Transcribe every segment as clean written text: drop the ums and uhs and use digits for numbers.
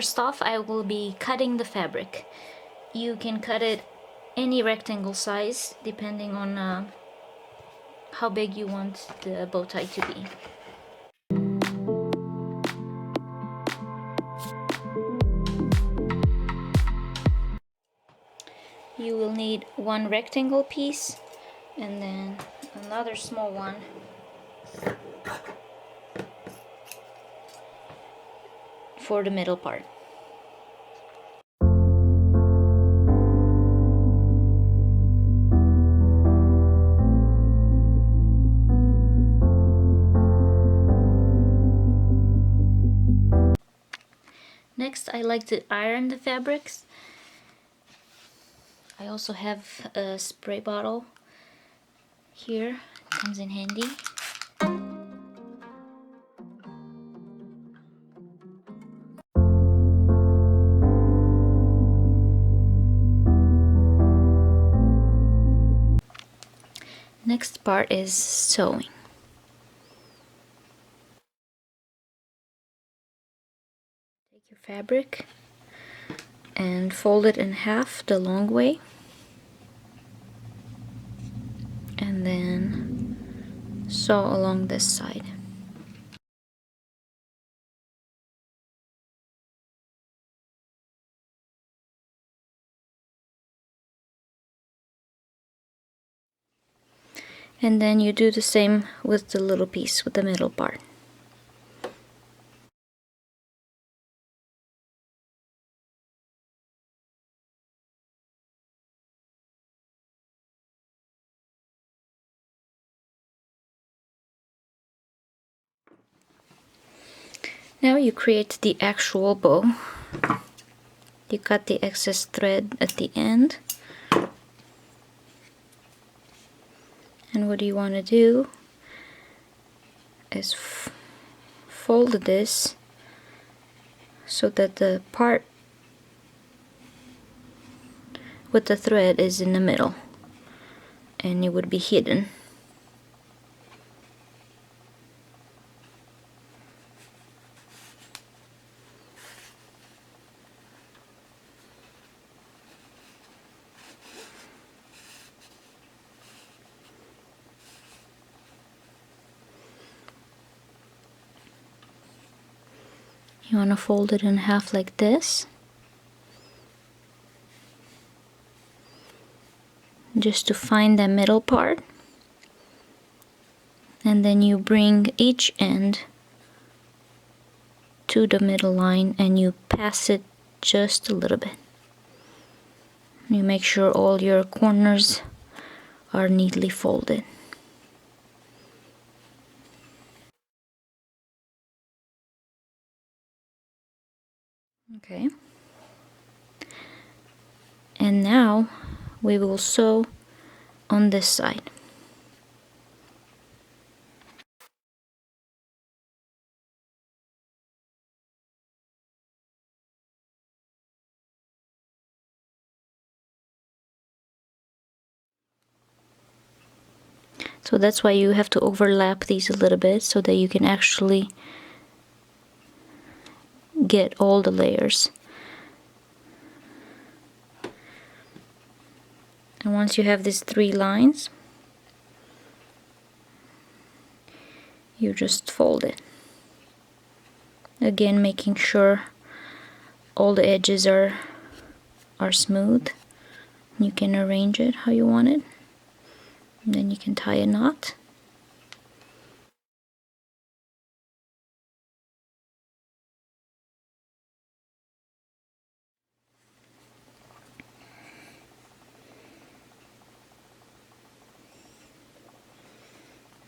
First off, I will be cutting the fabric. You can cut it any rectangle size depending on how big you want the bow tie to be. You will need one rectangle piece and then another small one for the middle part. Next, I like to iron the fabrics. I also have a spray bottle here, it comes in handy. Next part is sewing. Take your fabric and fold it in half the long way, and then sew along this side. And then you do the same with the little piece, with the middle part. Now you create the actual bow. You cut the excess thread at the end. And what you want to do is fold this so that the part with the thread is in the middle and it would be hidden. You want to fold it in half like this, just to find the middle part, and then you bring each end to the middle line and you pass it just a little bit. You make sure all your corners are neatly folded. Okay. And now we will sew on this side. So that's why you have to overlap these a little bit so that you can actually get all the layers. And once you have these 3 lines, you just fold it. Again, making sure all the edges are smooth. You can arrange it how you want it. And then you can tie a knot.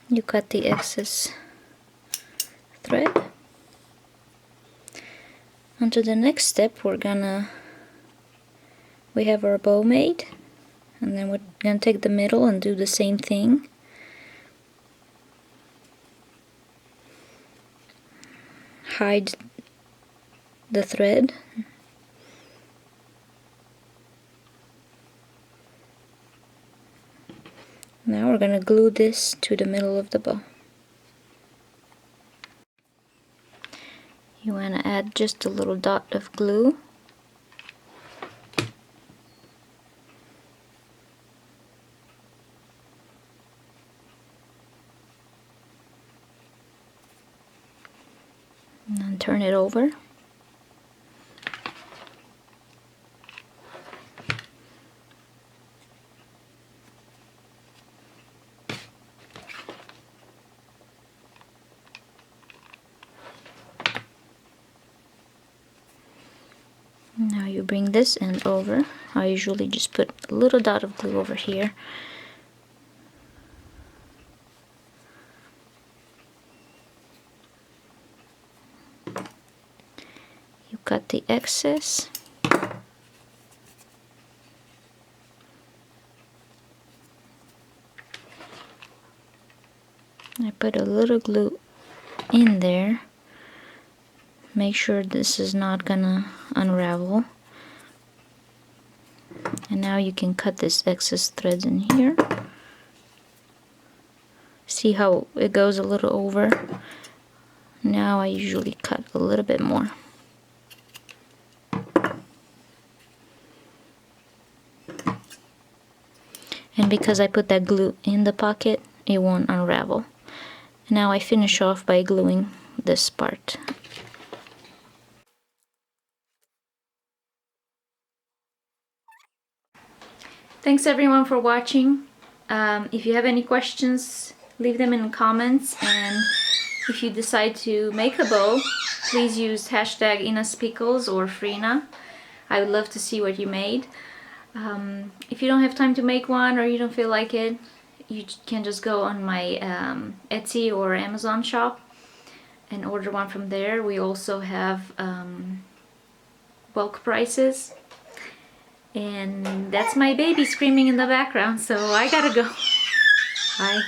You cut the excess thread. Onto the next step, we have our bow made, and then we're gonna take the middle and do the same thing. Hide the thread. Now we're gonna glue this to the middle of the bow. You wanna add add just a little dot of glue. And then turn it over. Now you bring this end over. I usually just put a little dot of glue over here. You cut the excess. I put a little glue in there. Make sure this is not gonna unravel. And now you can cut this excess threads in here. See how it goes a little over? Now I usually cut a little bit more. And because I put that glue in the pocket, it won't unravel. Now I finish off by gluing this part. Thanks everyone for watching. If you have any questions, leave them in the comments, and if you decide to make a bow, please use hashtag InasPickles or Frina. I would love to see what you made. If you don't have time to make one or you don't feel like it, you can just go on my Etsy or Amazon shop and order one from there. We also have bulk prices. And that's my baby screaming in the background, so I gotta go. Bye.